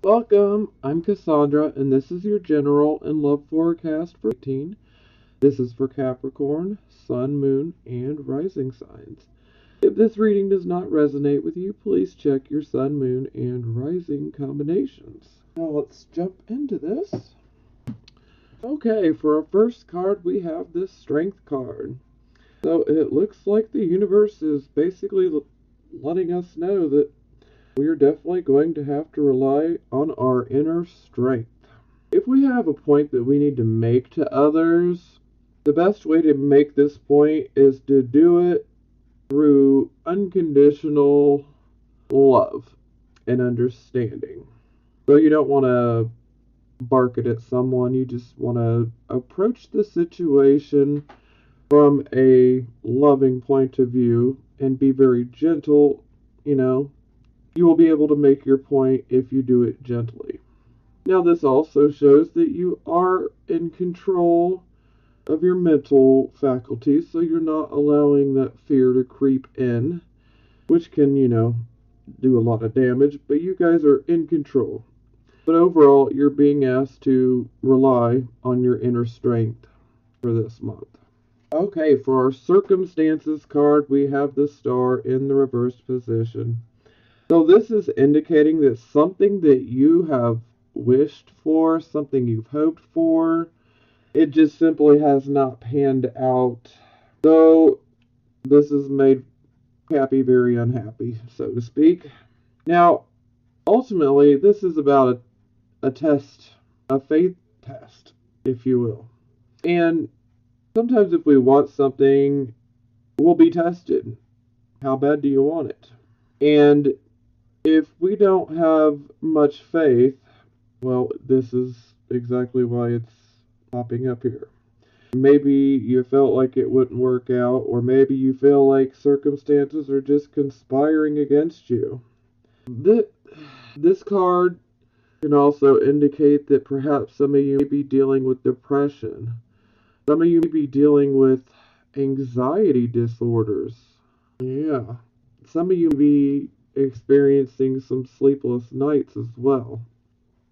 Welcome, I'm Cassandra, and this is your general and love forecast for 18. This is for Capricorn, Sun, Moon, and Rising signs. If this reading does not resonate with you, please check your Sun, Moon, and Rising combinations. Now let's jump into this. Okay, for our first card, we have this Strength card. So it looks like the universe is basically letting us know that we are definitely going to have to rely on our inner strength. If we have a point that we need to make to others, the best way to make this point is to do it through unconditional love and understanding. So you don't want to bark it at someone, you just want to approach the situation from a loving point of view and be very gentle. You will be able to make your point if you do it gently. Now, this also shows that you are in control of your mental faculties, so you're not allowing that fear to creep in, which can, do a lot of damage, but you guys are in control. But overall, you're being asked to rely on your inner strength for this month. Okay, for our circumstances card, we have the star in the reversed position. So this is indicating that something that you have wished for, something you've hoped for, it just simply has not panned out. So this has made Cappy very unhappy, so to speak. Now, ultimately, this is about a test, a faith test, if you will. And sometimes if we want something, we'll be tested. How bad do you want it? And if we don't have much faith, well, this is exactly why it's popping up here. Maybe you felt like it wouldn't work out, or maybe you feel like circumstances are just conspiring against you. This card can also indicate that perhaps some of you may be dealing with depression. Some of you may be dealing with anxiety disorders. Yeah. Some of you may be experiencing some sleepless nights as well.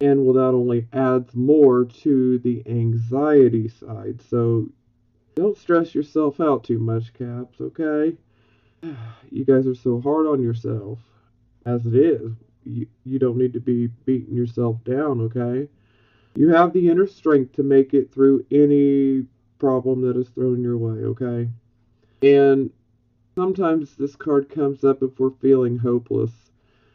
And well, that only adds more to the anxiety side. So don't stress yourself out too much, Caps, okay? You guys are so hard on yourself as it is. You don't need to be beating yourself down, okay? You have the inner strength to make it through any problem that is thrown your way, okay? And sometimes this card comes up if we're feeling hopeless.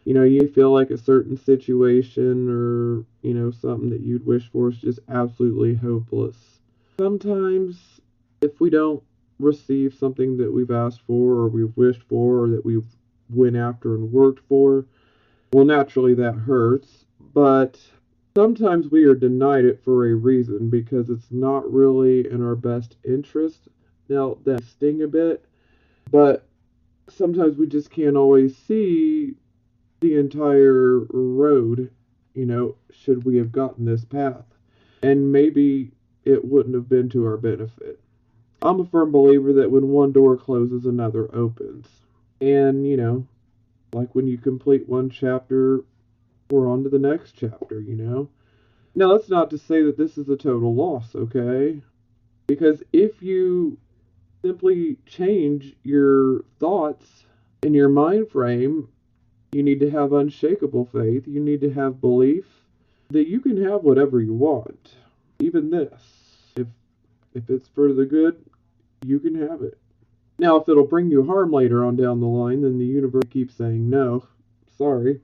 You feel like a certain situation or, something that you'd wish for is just absolutely hopeless. Sometimes, if we don't receive something that we've asked for or we've wished for or that we've went after and worked for, well, naturally that hurts. But sometimes we are denied it for a reason because it's not really in our best interest. Now, that sting a bit, but sometimes we just can't always see the entire road, should we have gotten this path. And maybe it wouldn't have been to our benefit. I'm a firm believer that when one door closes, another opens. And, like when you complete one chapter, we're on to the next chapter. Now, that's not to say that this is a total loss, okay? Because if you simply change your thoughts and your mind frame, you need to have unshakable faith. You need to have belief that you can have whatever you want. Even this. If it's for the good, you can have it. Now, if it'll bring you harm later on down the line, then the universe keeps saying no. Sorry.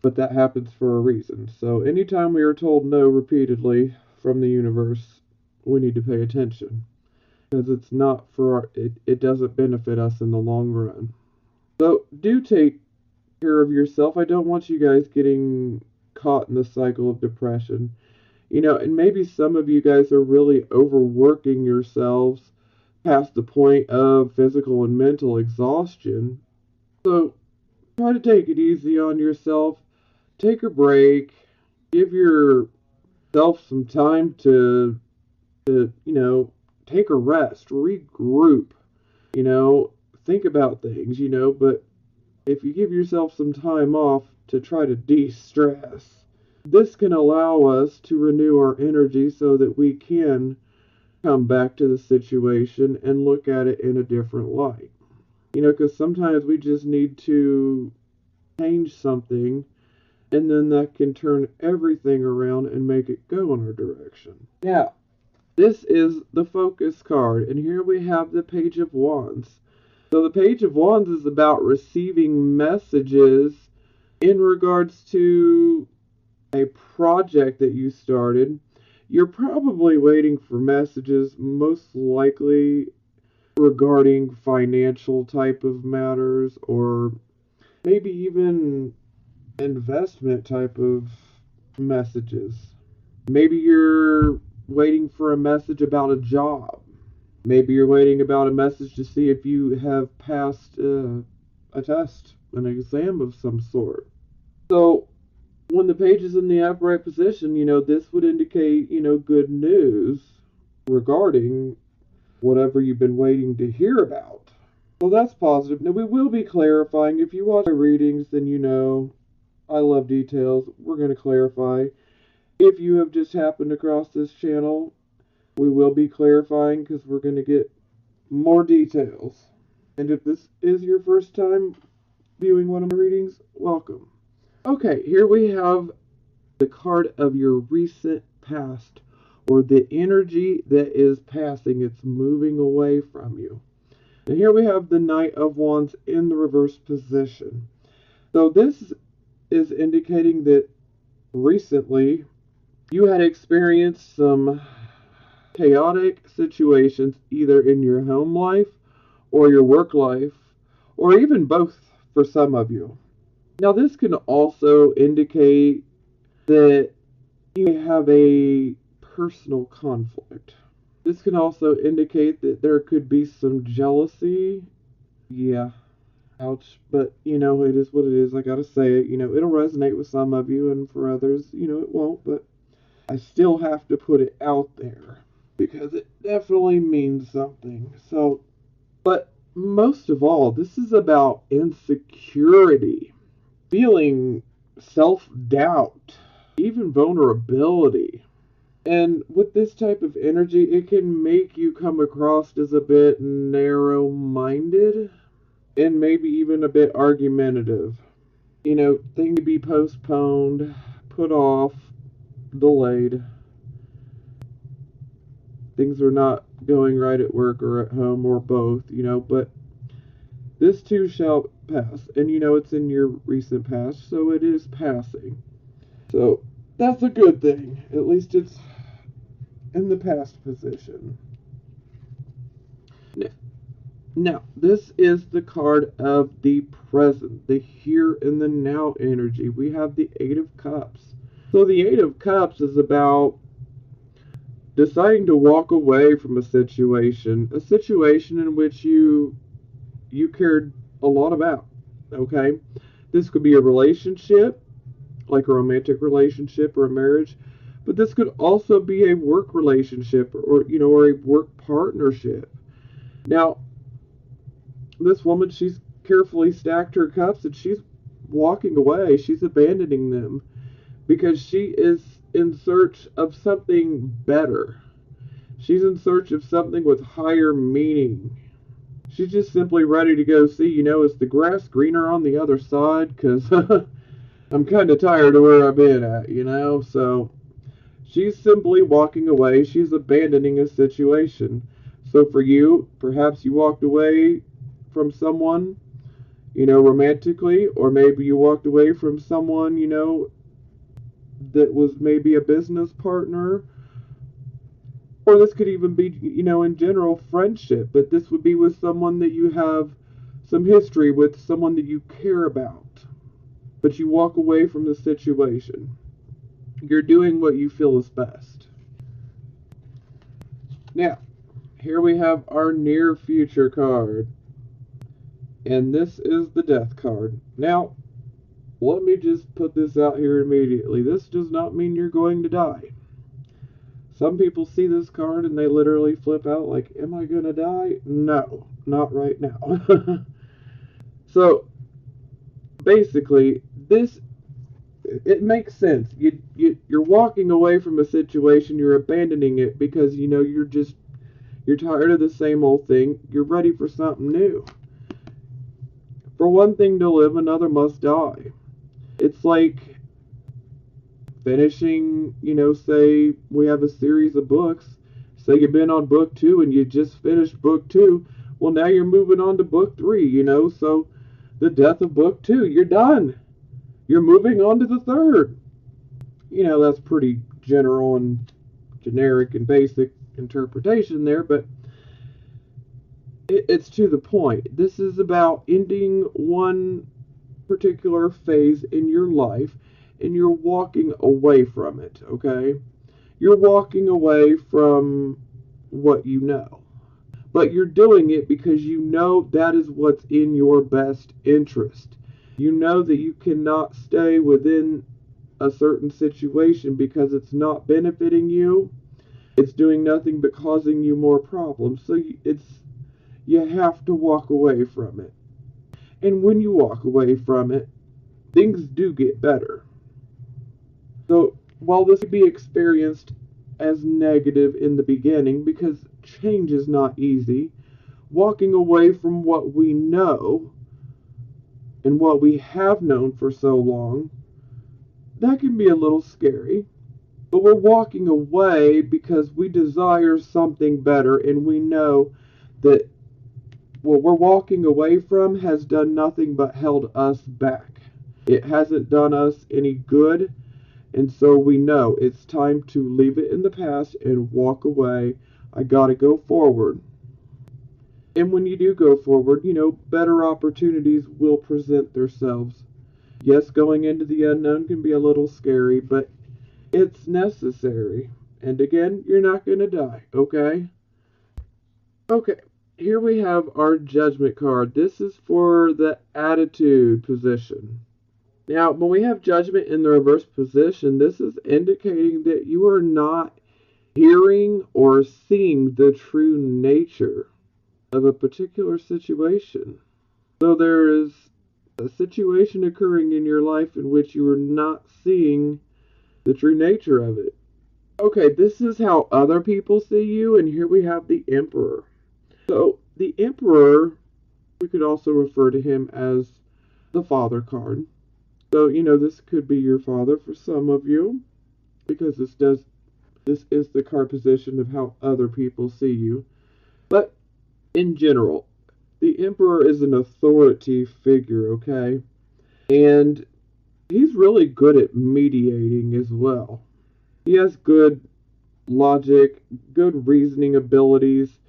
But that happens for a reason. So anytime we are told no repeatedly from the universe, we need to pay attention. Because it's not it doesn't benefit us in the long run. So do take care of yourself. I don't want you guys getting caught in the cycle of depression. And maybe some of you guys are really overworking yourselves past the point of physical and mental exhaustion. So try to take it easy on yourself. Take a break. Give yourself some time to take a rest, regroup, think about things, but if you give yourself some time off to try to de-stress, this can allow us to renew our energy so that we can come back to the situation and look at it in a different light. Because sometimes we just need to change something, and then that can turn everything around and make it go in our direction. Now, this is the focus card, and here we have the Page of Wands. So the Page of Wands is about receiving messages in regards to a project that you started. You're probably waiting for messages, most likely regarding financial type of matters, or maybe even investment type of messages. Maybe you're waiting for a message about a job. Maybe you're waiting about a message to see if you have passed a test, an exam of some sort. So when the page is in the upright position, this would indicate, good news regarding whatever you've been waiting to hear about. Well, that's positive. Now, we will be clarifying. If you watch my readings, then I love details. We're going to clarify. If you have just happened across this channel, we will be clarifying because we're going to get more details. And if this is your first time viewing one of my readings, welcome. Okay, here we have the card of your recent past, or the energy that is passing. It's moving away from you. And here we have the Knight of Wands in the reverse position. So this is indicating that recently you had experienced some chaotic situations either in your home life or your work life, or even both for some of you. Now, this can also indicate that you have a personal conflict. This can also indicate that there could be some jealousy. Yeah, ouch. But, it is what it is. I gotta say it. It'll resonate with some of you, and for others, it won't. But I still have to put it out there because it definitely means something. So, but most of all, this is about insecurity, feeling self-doubt, even vulnerability. And with this type of energy, it can make you come across as a bit narrow-minded and maybe even a bit argumentative. Things be postponed, put off, delayed. Things are not going right at work or at home or both, but this too shall pass. And it's in your recent past, so it is passing. So that's a good thing. At least it's in the past position. Now, this is the card of the present, the here and the now energy. We have the Eight of Cups. So the Eight of Cups is about deciding to walk away from a situation in which you cared a lot about, okay? This could be a relationship, like a romantic relationship or a marriage, but this could also be a work relationship or a work partnership. Now, this woman, she's carefully stacked her cups and she's walking away. She's abandoning them because she is in search of something better. She's in search of something with higher meaning. She's just simply ready to go see, is the grass greener on the other side? Because I'm kind of tired of where I've been at, So she's simply walking away. She's abandoning a situation. So for you, perhaps you walked away from someone, romantically, or maybe you walked away from someone, that was maybe a business partner, or this could even be, in general, friendship, but this would be with someone that you have some history with, someone that you care about, but you walk away from the situation. You're doing what you feel is best. Now, here we have our near future card, and this is the Death card. Now, let me just put this out here immediately. This does not mean you're going to die. Some people see this card and they literally flip out like, am I going to die? No, not right now. So, basically, this it makes sense. You're walking away from a situation, you're abandoning it because you're tired of the same old thing. You're ready for something new. For one thing to live, another must die. It's like finishing, say we have a series of books. Say you've been on book 2 and you just finished book 2. Well, now you're moving on to book 3, so the death of book 2, you're done. You're moving on to the third. That's pretty general and generic and basic interpretation there, but it's to the point. This is about ending one particular phase in your life and you're walking away from it, okay? You're walking away from what you know. But you're doing it because you know that is what's in your best interest. You know that you cannot stay within a certain situation because it's not benefiting you. It's doing nothing but causing you more problems. So you have to walk away from it. And when you walk away from it, things do get better. So while this could be experienced as negative in the beginning because change is not easy, walking away from what we know and what we have known for so long, that can be a little scary. But we're walking away because we desire something better and we know that what we're walking away from has done nothing but held us back. It hasn't done us any good, and so we know it's time to leave it in the past and walk away. I gotta go forward. And when you do go forward, better opportunities will present themselves. Yes, going into the unknown can be a little scary, but it's necessary. And again, you're not gonna die, okay? Okay, here we have our judgment card. This is for the attitude position. Now, when we have judgment in the reverse position, this is indicating that you are not hearing or seeing the true nature of a particular situation. So there is a situation occurring in your life in which you are not seeing the true nature of it. Okay, this is how other people see you, and here we have the Emperor. So, the Emperor, we could also refer to him as the Father card. So, this could be your father for some of you, because this is the card position of how other people see you. But in general, the Emperor is an authority figure, okay? And he's really good at mediating as well. He has good logic, good reasoning abilities.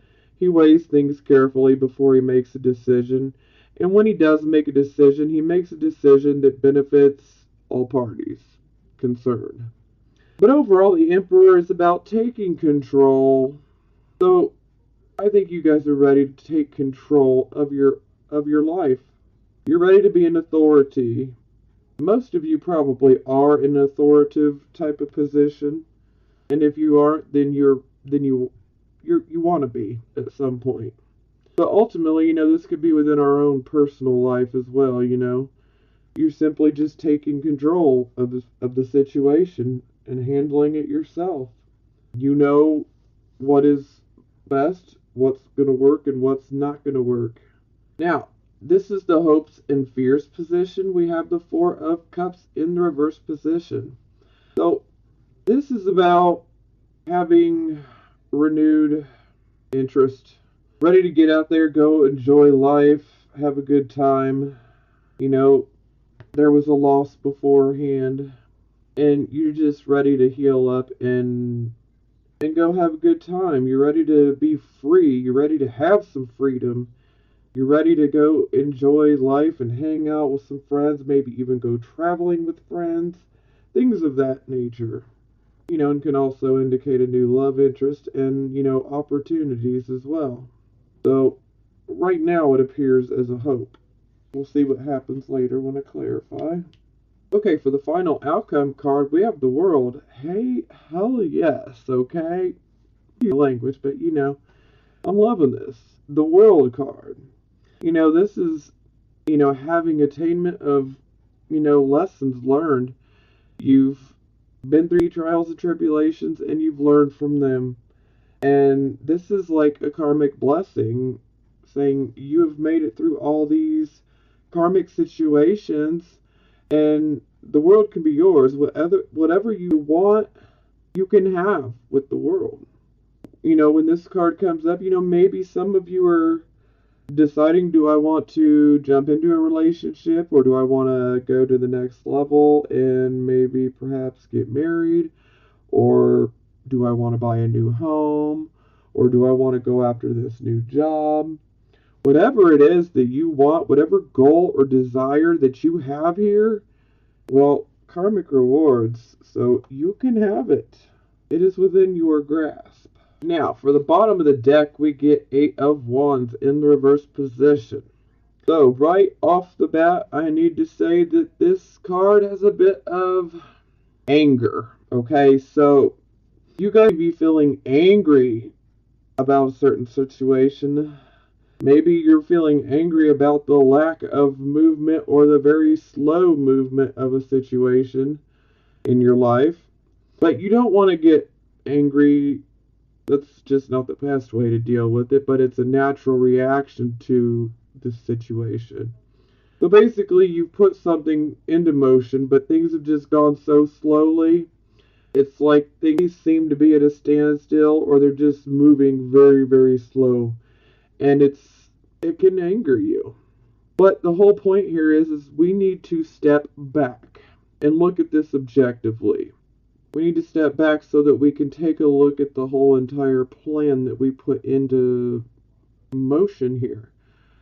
He weighs things carefully before he makes a decision. And when he does make a decision, he makes a decision that benefits all parties concerned. But overall, the Emperor is about taking control. So I think you guys are ready to take control of your life. You're ready to be an authority. Most of you probably are in an authoritative type of position. And if you aren't, then you want to be at some point. But ultimately, this could be within our own personal life as well. You're simply just taking control of the situation and handling it yourself. You know what is best, what's going to work, and what's not going to work. Now, this is the hopes and fears position. We have the Four of Cups in the reverse position. So, this is about having renewed interest, ready to get out there, go enjoy life, have a good time. There was a loss beforehand, and you're just ready to heal up and go have a good time. You're ready to be free. You're ready to have some freedom. You're ready to go enjoy life and hang out with some friends, maybe even go traveling with friends, things of that nature. And can also indicate a new love interest and, opportunities as well. So, right now it appears as a hope. We'll see what happens later when I clarify. Okay, for the final outcome card, we have the World. Hey, hell yes, okay? Language, but I'm loving this. The World card. This is, having attainment of, lessons learned. You've been through trials and tribulations and you've learned from them. And this is like a karmic blessing, saying you have made it through all these karmic situations and the world can be yours. Whatever you want, you can have with the world. When this card comes up, maybe some of you are deciding, do I want to jump into a relationship or do I want to go to the next level and maybe perhaps get married? Or do I want to buy a new home? Or do I want to go after this new job? Whatever it is that you want, whatever goal or desire that you have here, well, karmic rewards, so you can have it. It is within your grasp. Now, for the bottom of the deck, we get 8 of Wands in the reverse position. So, right off the bat, I need to say that this card has a bit of anger. Okay, so you guys may be feeling angry about a certain situation. Maybe you're feeling angry about the lack of movement or the very slow movement of a situation in your life. But you don't want to get angry. That's just not the best way to deal with it, but it's a natural reaction to this situation. So basically, you put something into motion, but things have just gone so slowly. It's like things seem to be at a standstill or they're just moving very, very slow. And it can anger you. But the whole point here is we need to step back and look at this objectively. We need to step back so that we can take a look at the whole entire plan that we put into motion here.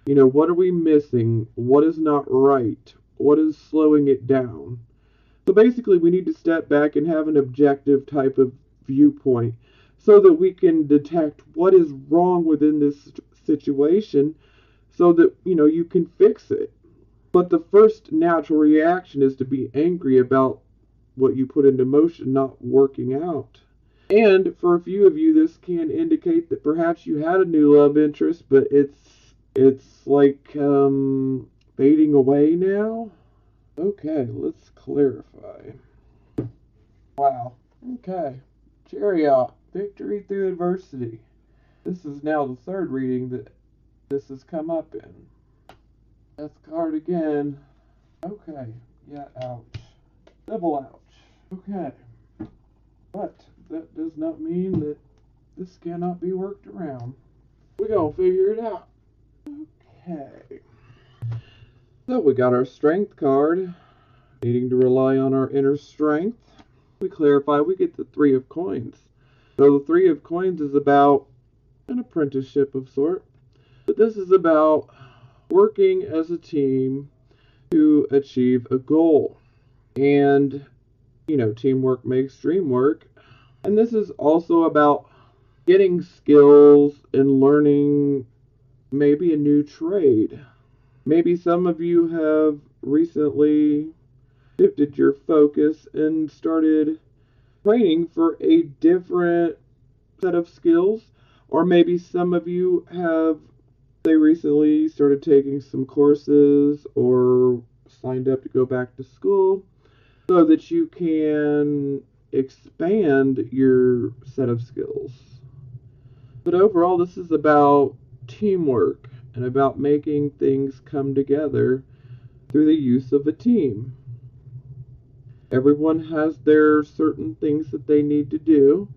What are we missing? What is not right? What is slowing it down? So basically, we need to step back and have an objective type of viewpoint so that we can detect what is wrong within this situation so that, you can fix it. But the first natural reaction is to be angry about what you put into motion not working out. And for a few of you, this can indicate that perhaps you had a new love interest, but it's like fading away now. Okay, let's clarify. Wow. Okay. Chariot. Victory through adversity. This is now the third reading that this has come up in. Death card again. Okay. Yeah, ouch. Double ouch. Okay. But that does not mean that this cannot be worked around. We're gonna figure it out. Okay. So we got our strength card. Needing to rely on our inner strength. We clarify, we get the 3 of coins. So the 3 of coins is about an apprenticeship of sort. But this is about working as a team to achieve a goal. And, teamwork makes dream work. And this is also about getting skills and learning maybe a new trade. Maybe some of you have recently shifted your focus and started training for a different set of skills. Or maybe some of you have, they recently started taking some courses or signed up to go back to school so that you can expand your set of skills. But overall, this is about teamwork and about making things come together through the use of a team. Everyone has their certain things that they need to do,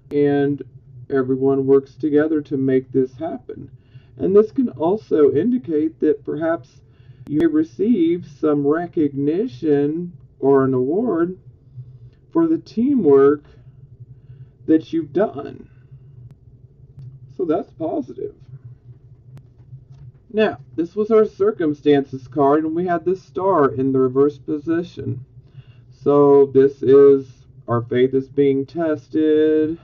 and everyone works together to make this happen. And this can also indicate that perhaps you may receive some recognition or an award for the teamwork that you've done. So that's positive. Now, this was our circumstances card, and we had this star in the reverse position. So this is our faith is being tested.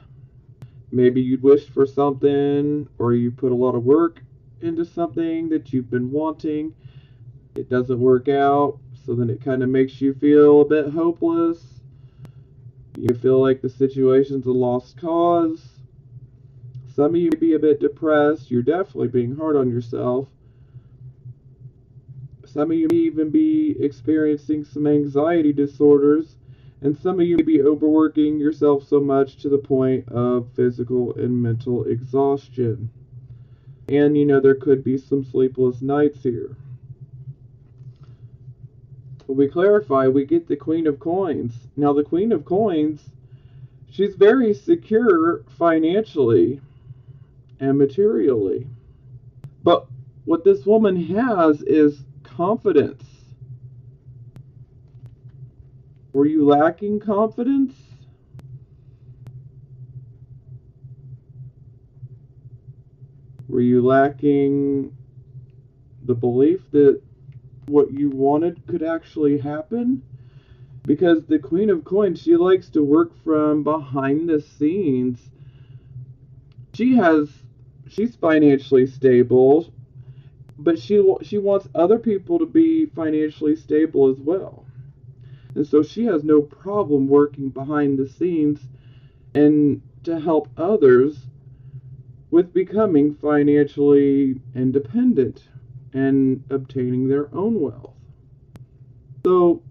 Maybe you'd wished for something, or you put a lot of work into something that you've been wanting. It doesn't work out, so then it kind of makes you feel a bit hopeless. You feel like the situation's a lost cause. Some of you may be a bit depressed. You're definitely being hard on yourself. Some of you may even be experiencing some anxiety disorders, And some of you may be overworking yourself so much to the point of physical and mental exhaustion. And, there could be some sleepless nights here. But we clarify, we get the Queen of Coins. Now, the Queen of Coins, she's very secure financially and materially. But what this woman has is confidence. Were you lacking confidence? Were you lacking the belief that what you wanted could actually happen? Because the Queen of Coins, she likes to work from behind the scenes. She's financially stable, but she wants other people to be financially stable as well. And so she has no problem working behind the scenes and to help others with becoming financially independent and obtaining their own wealth. So,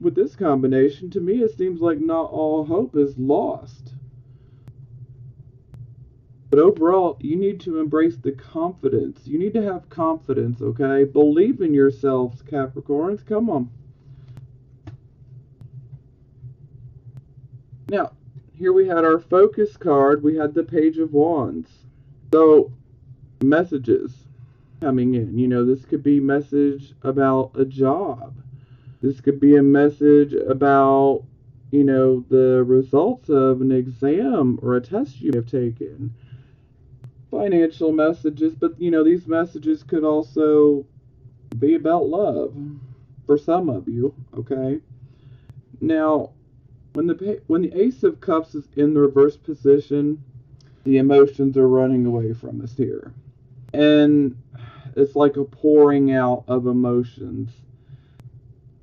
with this combination, to me, it seems like not all hope is lost. But overall, you need to embrace the confidence. You need to have confidence, okay? Believe in yourselves, Capricorns. Come on. Now, here we had our focus card. We had the Page of Wands. So, messages coming in. This could be a message about a job. This could be a message about, the results of an exam or a test you have taken. Financial messages, but, these messages could also be about love for some of you, okay? Now, when the Ace of Cups is in the reverse position, the emotions are running away from us here. And it's like a pouring out of emotions.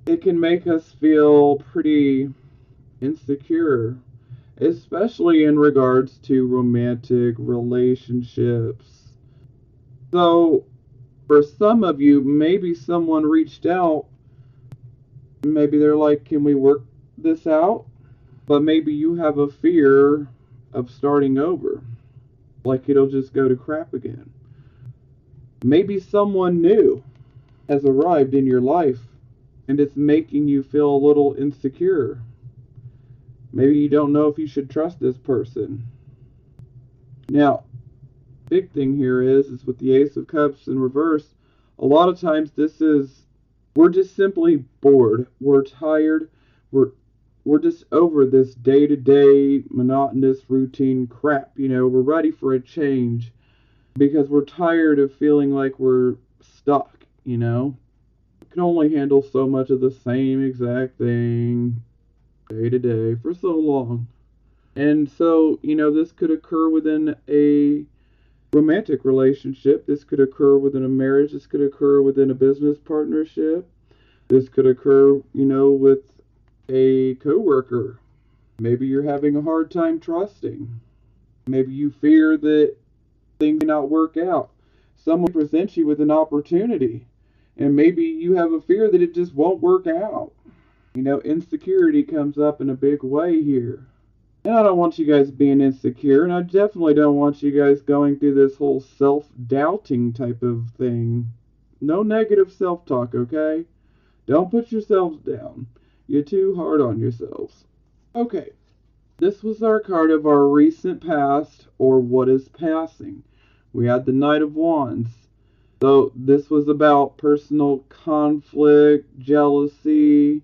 It can make us feel pretty insecure, especially in regards to romantic relationships. So, for some of you, maybe someone reached out. Maybe they're like, can we work this out? But maybe you have a fear of starting over. Like it'll just go to crap again. Maybe someone new has arrived in your life and it's making you feel a little insecure. Maybe you don't know if you should trust this person. Now, big thing here is with the Ace of Cups in reverse, a lot of times we're just simply bored. We're tired. We're just over this day-to-day monotonous routine crap. We're ready for a change because we're tired of feeling like we're stuck. We can only handle so much of the same exact thing day to day for so long. And so, this could occur within a romantic relationship. This could occur within a marriage. This could occur within a business partnership. This could occur, with a coworker. Maybe you're having a hard time trusting. Maybe you fear that things may not work out. Someone presents you with an opportunity, and maybe you have a fear that it just won't work out. Insecurity comes up in a big way here. And I don't want you guys being insecure, and I definitely don't want you guys going through this whole self-doubting type of thing. No negative self-talk, okay? Don't put yourselves down. You're too hard on yourselves. Okay, this was our card of our recent past, or what is passing. We had the Knight of Wands. So this was about personal conflict, jealousy,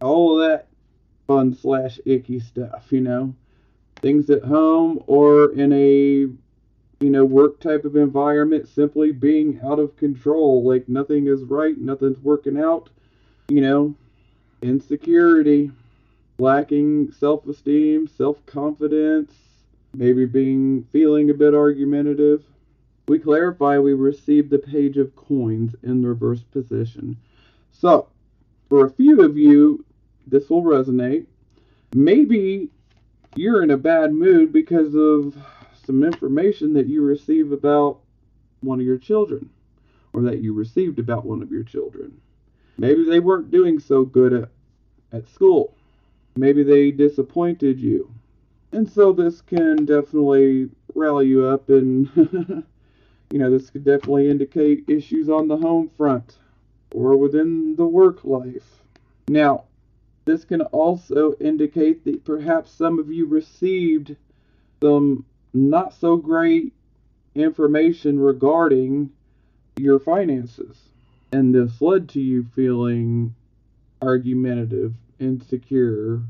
all of that fun/icky stuff, things at home or in a, work type of environment, simply being out of control, like nothing is right, nothing's working out, insecurity, lacking self-esteem, self-confidence, maybe feeling a bit argumentative. We clarify we received the Page of Coins in the reverse position. So, for a few of you, this will resonate. Maybe you're in a bad mood because of some information that you receive about one of your children, or that you received about one of your children. Maybe they weren't doing so good at school. Maybe they disappointed you. And so this can definitely rally you up, and this could definitely indicate issues on the home front or within the work life. Now, this can also indicate that perhaps some of you received some not so great information regarding your finances. And this led to you feeling argumentative, insecure,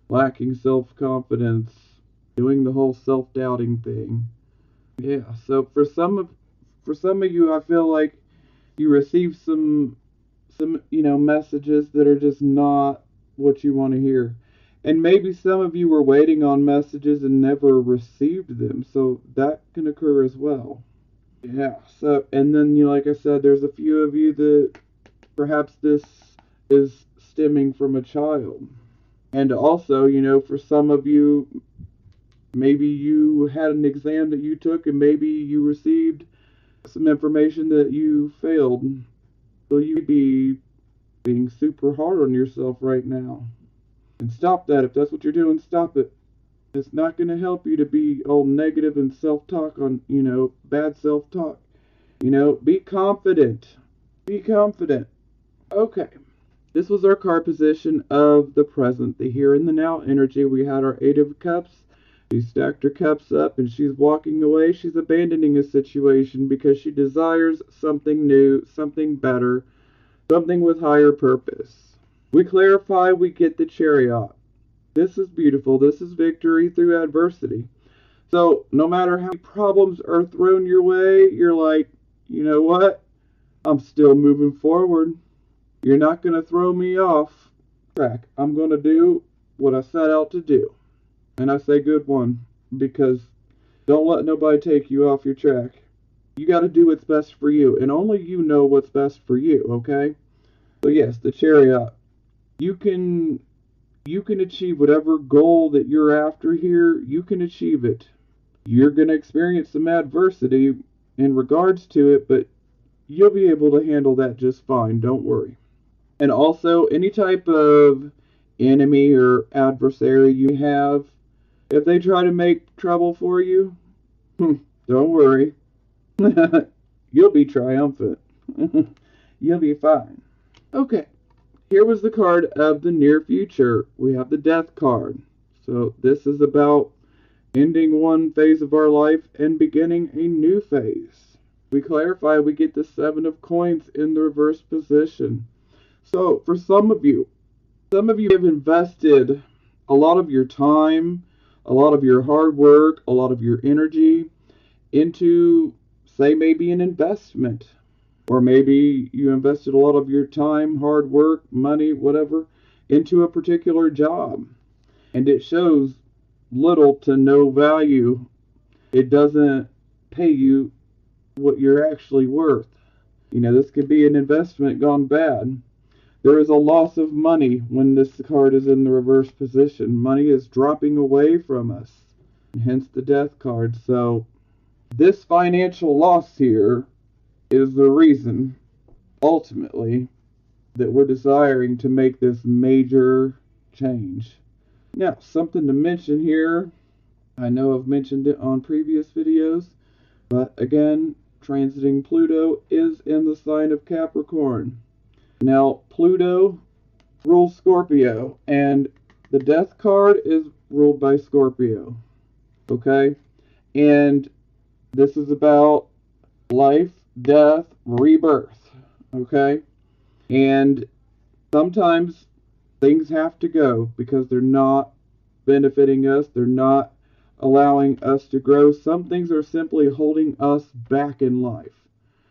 lacking self-confidence, doing the whole self-doubting thing. Yeah, so for some of you, I feel like you received some messages that are just not what you want to hear. And maybe some of you were waiting on messages and never received them, so that can occur as well. Yeah, so, and then, like I said, there's a few of you that perhaps this is stemming from a child. And also, for some of you, maybe you had an exam that you took and maybe you received some information that you failed. So you'd be being super hard on yourself right now. And stop that. If that's what you're doing, stop it. It's not going to help you to be all negative and self-talk on, bad self-talk. Be confident. Be confident. Okay. This was our card position of the present, the here and the now energy. We had our Eight of Cups. She stacked her cups up and she's walking away. She's abandoning a situation because she desires something new, something better, something with higher purpose. We clarify, we get the Chariot. This is beautiful. This is victory through adversity. So no matter how many problems are thrown your way, you're like, you know what? I'm still moving forward. You're not going to throw me off track. I'm going to do what I set out to do. And I say good one, because don't let nobody take you off your track. You got to do what's best for you, and only you know what's best for you, okay? So yes, the Chariot. You can achieve whatever goal that you're after here. You can achieve it. You're going to experience some adversity in regards to it, but you'll be able to handle that just fine. Don't worry. And also, any type of enemy or adversary you have, if they try to make trouble for you, don't worry. You'll be triumphant. You'll be fine. Okay. Here was the card of the near future. We have the Death card. So this is about ending one phase of our life and beginning a new phase. We clarify, we get the Seven of Coins in the reverse position. So for some of you have invested a lot of your time, a lot of your hard work, a lot of your energy into, say, maybe an investment. Or maybe you invested a lot of your time, hard work, money, whatever, into a particular job. And it shows little to no value. It doesn't pay you what you're actually worth. This could be an investment gone bad. There is a loss of money when this card is in the reverse position. Money is dropping away from us. Hence the Death card. So this financial loss here is the reason, ultimately, that we're desiring to make this major change. Now, something to mention here. I know I've mentioned it on previous videos, but again, transiting Pluto is in the sign of Capricorn. Now, Pluto rules Scorpio, and the Death card is ruled by Scorpio. Okay? And this is about life, death, rebirth. Okay? And sometimes things have to go because they're not benefiting us. They're not allowing us to grow. Some things are simply holding us back in life.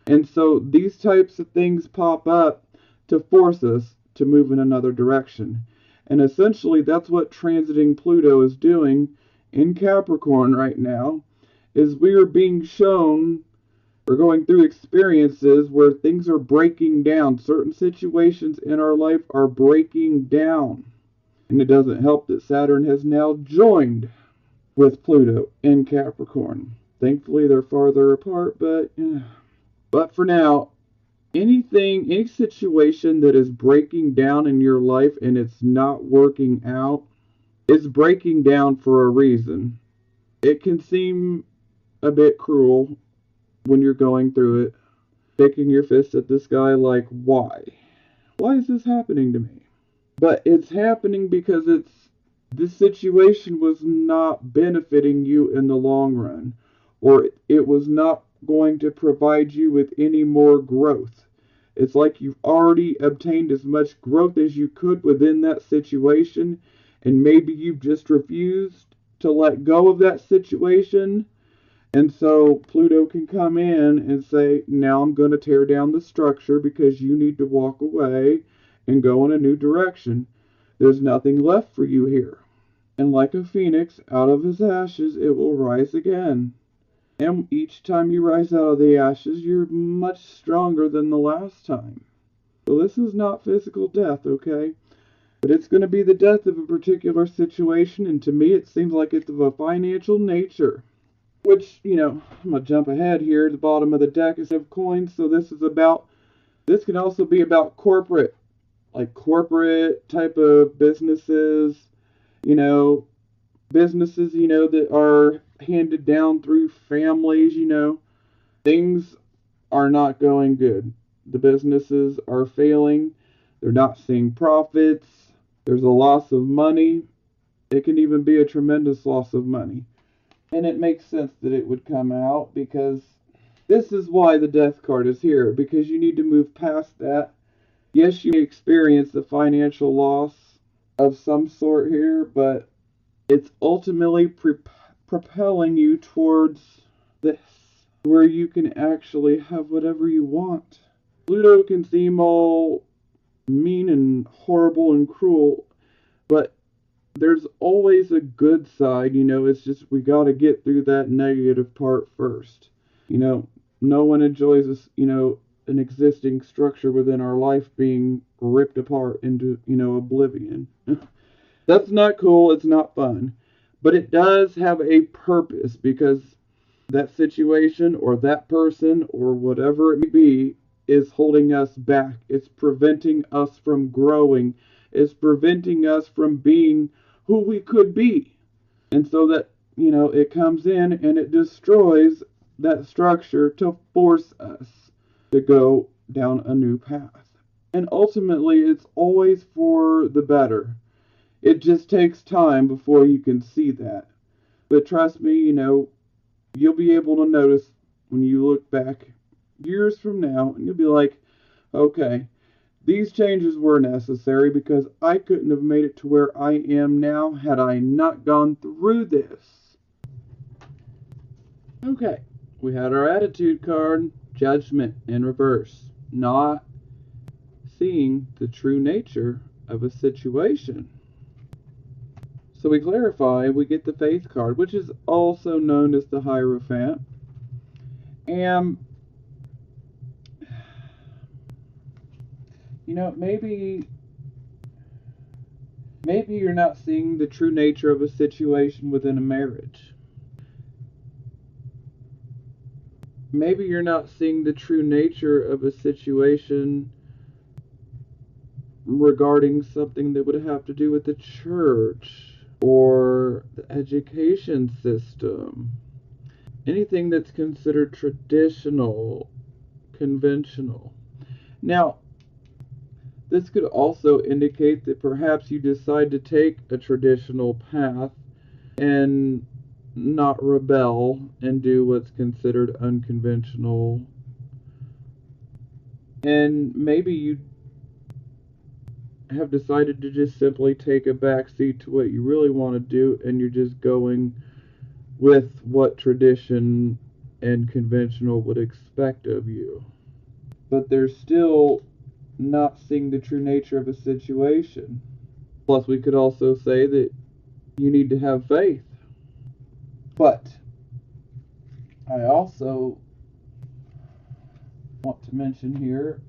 And so these types of things pop up to force us to move in another direction. And essentially that's what transiting Pluto is doing in Capricorn right now, is we are being shown, we're going through experiences where things are breaking down. Certain situations in our life are breaking down. And it doesn't help that Saturn has now joined with Pluto in Capricorn. Thankfully, they're farther apart, but for now, any situation that is breaking down in your life and it's not working out, is breaking down for a reason. It can seem a bit cruel when you're going through it, shaking your fist at the sky like, why? Why is this happening to me? But it's happening because this situation was not benefiting you in the long run, or it was not going to provide you with any more growth. It's like you've already obtained as much growth as you could within that situation, and maybe you've just refused to let go of that situation. And so Pluto can come in and say, now I'm going to tear down the structure because you need to walk away and go in a new direction. There's nothing left for you here. And like a phoenix, out of his ashes it will rise again. And each time you rise out of the ashes, you're much stronger than the last time. So this is not physical death, okay? But it's going to be the death of a particular situation, and to me it seems like it's of a financial nature. Which, I'm going to jump ahead here. The bottom of the deck is of coins, so this can also be about corporate, like corporate type of businesses, you know, businesses, that are handed down through families, things are not going good. The businesses are failing. They're not seeing profits. There's a loss of money. It can even be a tremendous loss of money. And it makes sense that it would come out because this is why the death card is here, because you need to move past that. Yes, you may experience a financial loss of some sort here, but it's ultimately propelling you towards this, where you can actually have whatever you want. Pluto can seem all mean and horrible and cruel, but there's always a good side, it's just we got to get through that negative part first. No one enjoys this, an existing structure within our life being ripped apart into, oblivion. That's not cool, it's not fun. But it does have a purpose because that situation or that person or whatever it may be is holding us back. It's preventing us from growing. It's preventing us from being who we could be. And so that, it comes in and it destroys that structure to force us to go down a new path. And ultimately, it's always for the better. It just takes time before you can see that. But trust me, you'll be able to notice when you look back years from now and you'll be like, okay, these changes were necessary because I couldn't have made it to where I am now had I not gone through this. Okay, we had our attitude card, judgment in reverse, not seeing the true nature of a situation. So we clarify, we get the faith card, which is also known as the Hierophant. And maybe you're not seeing the true nature of a situation within a marriage. Maybe you're not seeing the true nature of a situation regarding something that would have to do with the church or the education system. Anything that's considered traditional, conventional. Now, this could also indicate that perhaps you decide to take a traditional path and not rebel and do what's considered unconventional. And maybe you have decided to just simply take a backseat to what you really want to do, and you're just going with what tradition and conventional would expect of you. But there's still not seeing the true nature of a situation. Plus, we could also say that you need to have faith. But I also want to mention here,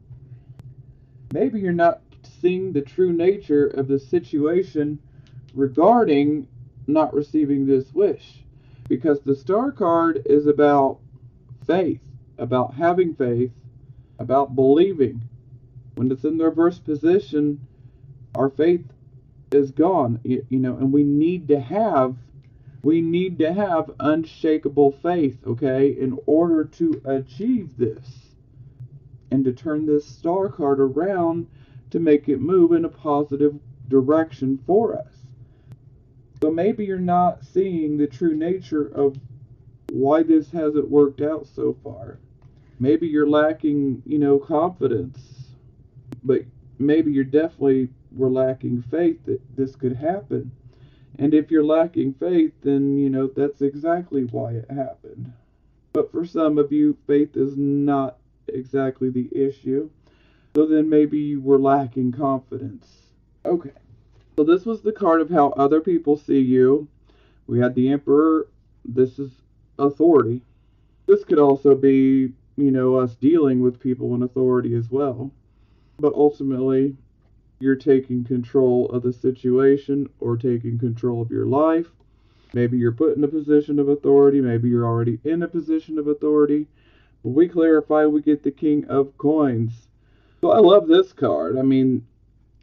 maybe you're not seeing the true nature of the situation regarding not receiving this wish. Because the Star card is about faith, about having faith, about believing. When it's in the reverse position, our faith is gone, and we need to have unshakable faith, okay, in order to achieve this and to turn this star card around to make it move in a positive direction for us. So maybe you're not seeing the true nature of why this hasn't worked out so far. Maybe you're lacking, confidence, but maybe you're definitely were lacking faith that this could happen. And if you're lacking faith, then, that's exactly why it happened. But for some of you, faith is not exactly the issue. So then maybe you were lacking confidence. Okay. So this was the card of how other people see you. We had the Emperor. This is authority. This could also be, us dealing with people in authority as well. But ultimately, you're taking control of the situation or taking control of your life. Maybe you're put in a position of authority. Maybe you're already in a position of authority. But we clarify, we get the King of Coins. So I love this card. I mean,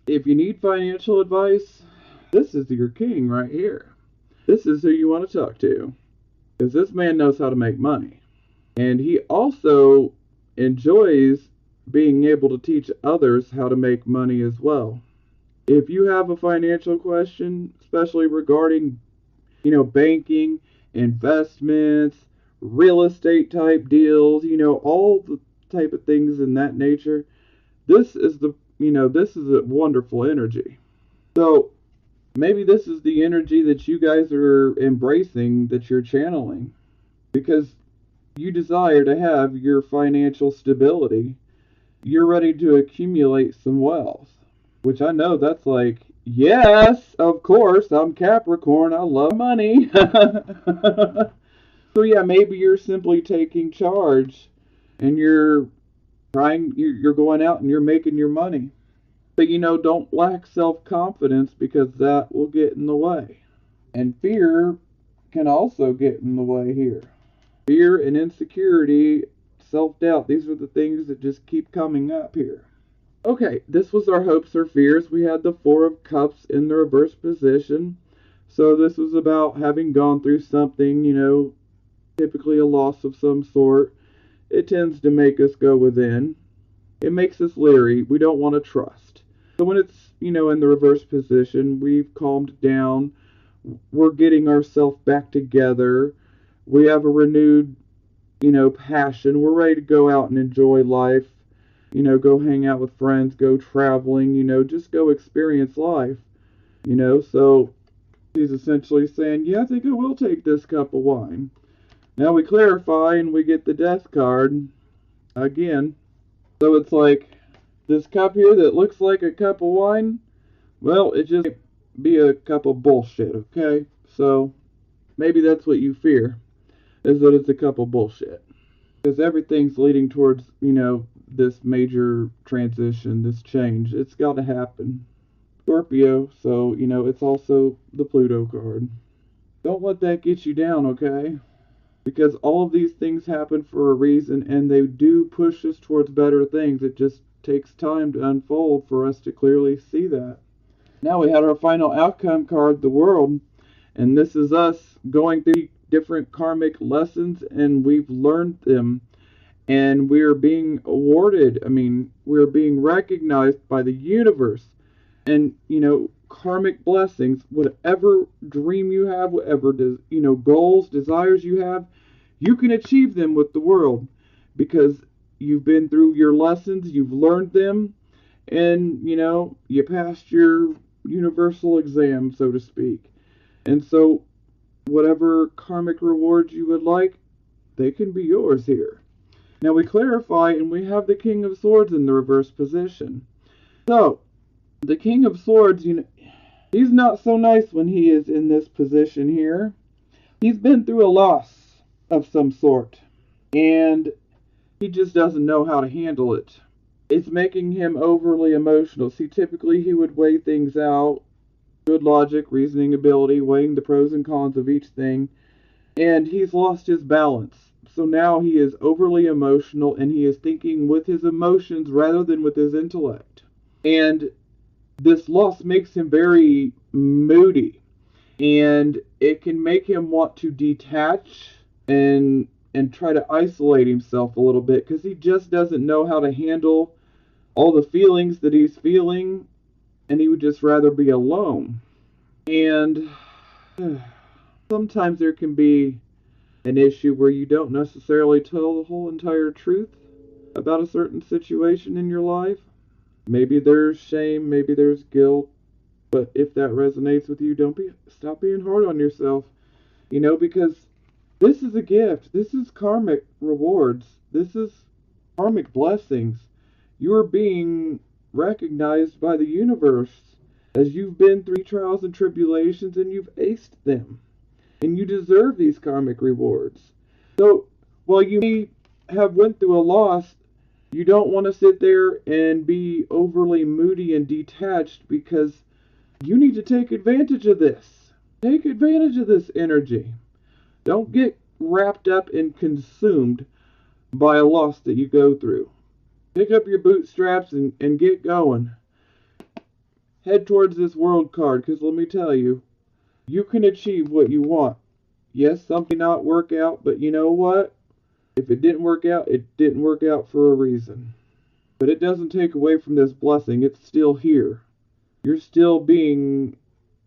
if you need financial advice, this is your king right here. This is who you want to talk to. Because this man knows how to make money. And he also enjoys being able to teach others how to make money as well. If you have a financial question, especially regarding, banking, investments, real estate type deals, all the type of things in that nature, this is a wonderful energy. So maybe this is the energy that you guys are embracing, that you're channeling, because you desire to have your financial stability. You're ready to accumulate some wealth, which I know that's like, yes, of course, I'm Capricorn, I love money. So yeah, maybe you're simply taking charge and you're going out and you're making your money. But don't lack self-confidence, because that will get in the way. And fear can also get in the way here. Fear and insecurity, self-doubt, these are the things that just keep coming up here. Okay, this was our hopes or fears. We had the Four of Cups in the reverse position. So this was about having gone through something, typically a loss of some sort. It tends to make us go within. It makes us leery. We don't want to trust. So when it's, in the reverse position, we've calmed down. We're getting ourselves back together. We have a renewed, passion. We're ready to go out and enjoy life. Go hang out with friends, go traveling, just go experience life. So he's essentially saying, yeah, I think I will take this cup of wine. Now we clarify and we get the death card again. So it's like, this cup here that looks like a cup of wine, well, it just be a cup of bullshit, okay? So maybe that's what you fear, is that it's a cup of bullshit. Because everything's leading towards, this major transition, this change. It's got to happen. Scorpio, so, it's also the Pluto card. Don't let that get you down, okay? Because all of these things happen for a reason, and they do push us towards better things. It just takes time to unfold for us to clearly see that. Now we had our final outcome card, the World, and this is us going through different karmic lessons, and we've learned them, and we're being awarded, we're being recognized by the universe, and, karmic blessings, whatever dream you have, whatever, goals, desires you have, you can achieve them with the World, because you've been through your lessons, you've learned them, and, you passed your universal exam, so to speak. And so, whatever karmic rewards you would like, they can be yours here. Now we clarify, and we have the King of Swords in the reverse position. So, the King of Swords, he's not so nice when he is in this position here. He's been through a loss of some sort, and he just doesn't know how to handle it. It's making him overly emotional. See, typically he would weigh things out, good logic, reasoning ability, weighing the pros and cons of each thing, and he's lost his balance. So now he is overly emotional and he is thinking with his emotions rather than with his intellect. And this loss makes him very moody, and it can make him want to detach and try to isolate himself a little bit because he just doesn't know how to handle all the feelings that he's feeling, and he would just rather be alone. And sometimes there can be an issue where you don't necessarily tell the whole entire truth about a certain situation in your life. Maybe there's shame, maybe there's guilt, but if that resonates with you, don't stop being hard on yourself. Because this is a gift. This is karmic rewards. This is karmic blessings. You are being recognized by the universe as you've been through trials and tribulations and you've aced them. And you deserve these karmic rewards. So while you may have went through a loss, you don't want to sit there and be overly moody and detached, because you need to take advantage of this. Take advantage of this energy. Don't get wrapped up and consumed by a loss that you go through. Pick up your bootstraps and get going. Head towards this world card, because let me tell you, you can achieve what you want. Yes, something may not work out, but you know what? If it didn't work out, it didn't work out for a reason. But it doesn't take away from this blessing. It's still here. You're still being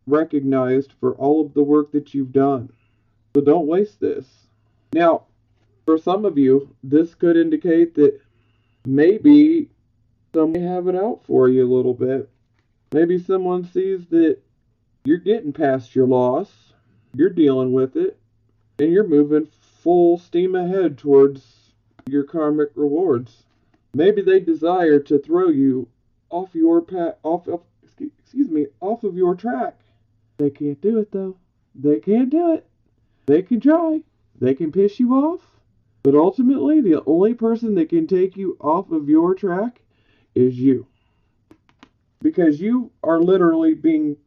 recognized for all of the work that you've done. So don't waste this. Now, for some of you, this could indicate that maybe someone may have it out for you a little bit. Maybe someone sees that you're getting past your loss, you're dealing with it, and you're moving full steam ahead towards your karmic rewards. Maybe they desire to throw you off off of your track. They can't do it though. They can't do it. They can try. They can piss you off. But ultimately, the only person that can take you off of your track is you. Because you are literally being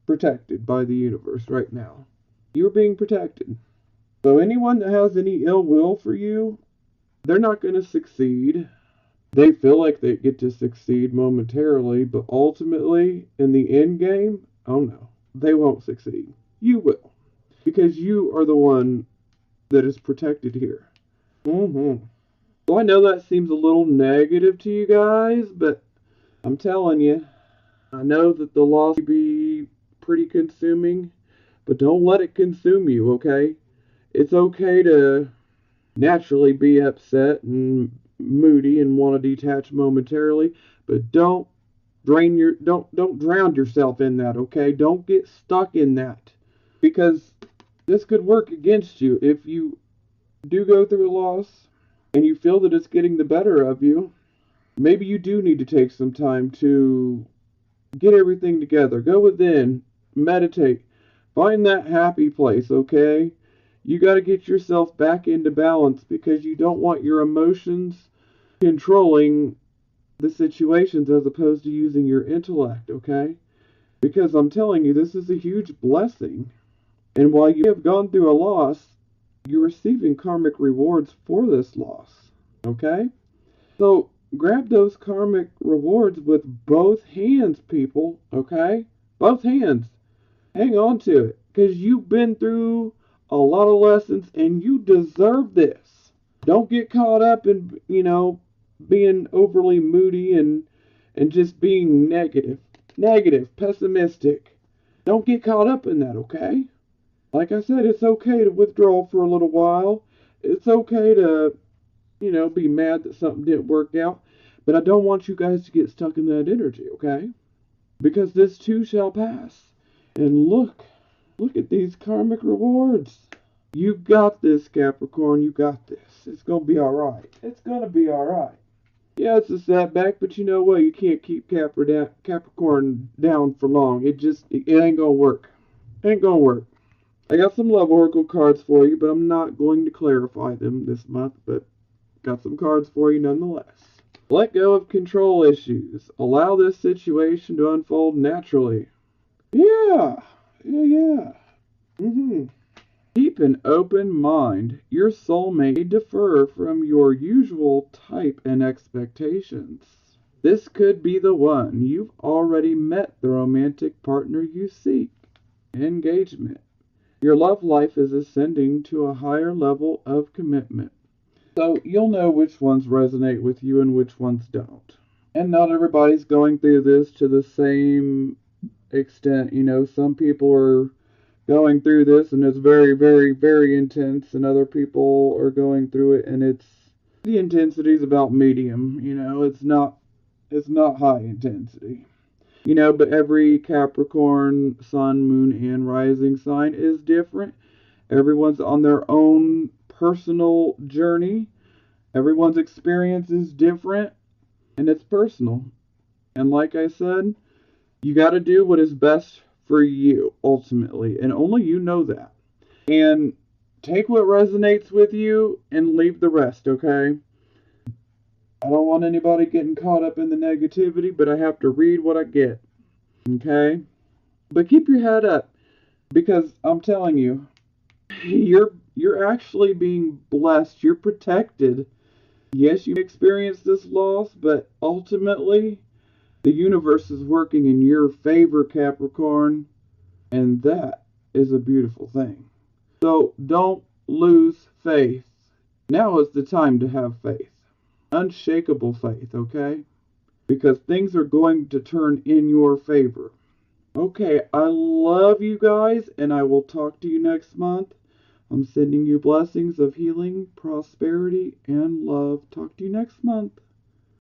protected by the universe right now. You're being protected. So anyone that has any ill will for you, they're not going to succeed. They feel like they get to succeed momentarily, but ultimately, in the end game, oh no, they won't succeed. You will. Because you are the one that is protected here. So I know that seems a little negative to you guys, but I'm telling you, I know that the loss will be pretty consuming, but don't let it consume you, okay? It's okay to naturally be upset and moody and want to detach momentarily, but don't drown yourself in that, okay? Don't get stuck in that, because this could work against you if you do go through a loss and you feel that it's getting the better of you. Maybe you do need to take some time to get everything together. Go within, meditate, find that happy place, okay? You got to get yourself back into balance, because you don't want your emotions controlling the situations as opposed to using your intellect, okay? Because I'm telling you, this is a huge blessing. And while you have gone through a loss, you're receiving karmic rewards for this loss, okay? So grab those karmic rewards with both hands, people, okay? Both hands. Hang on to it, because you've been through a lot of lessons and you deserve this. Don't get caught up in, being overly moody and just being negative, pessimistic. Don't get caught up in that, okay? Like I said, it's okay to withdraw for a little while. It's okay to, be mad that something didn't work out. But I don't want you guys to get stuck in that energy, okay? Because this too shall pass. And look at these karmic rewards. You got this, Capricorn. You got this. It's going to be alright. It's going to be alright. Yeah, it's a setback, but you know what? You can't keep Capricorn down for long. It ain't going to work. It ain't going to work. I got some love oracle cards for you, but I'm not going to clarify them this month, but got some cards for you nonetheless. Let go of control issues. Allow this situation to unfold naturally. Yeah. Keep an open mind. Your soulmate may differ from your usual type and expectations. This could be the one. You've already met the romantic partner you seek. Engagement. Your love life is ascending to a higher level of commitment. So you'll know which ones resonate with you and which ones don't. And not everybody's going through this to the same extent. Some people are going through this and it's very, very, very intense, and other people are going through it and the intensity is about medium. It's not high intensity. But every Capricorn sun, moon, and rising sign is different. Everyone's on their own personal journey. Everyone's experience is different, and it's personal. And like I said, you got to do what is best for you, ultimately, and only you know that. And take what resonates with you and leave the rest, okay? I don't want anybody getting caught up in the negativity, but I have to read what I get, okay? But keep your head up, because I'm telling you, you're actually being blessed. You're protected. Yes, you experienced this loss, but ultimately, the universe is working in your favor, Capricorn, and that is a beautiful thing. So don't lose faith. Now is the time to have faith. Unshakable faith, okay? Because things are going to turn in your favor. Okay, I love you guys, and I will talk to you next month. I'm sending you blessings of healing, prosperity, and love. Talk to you next month.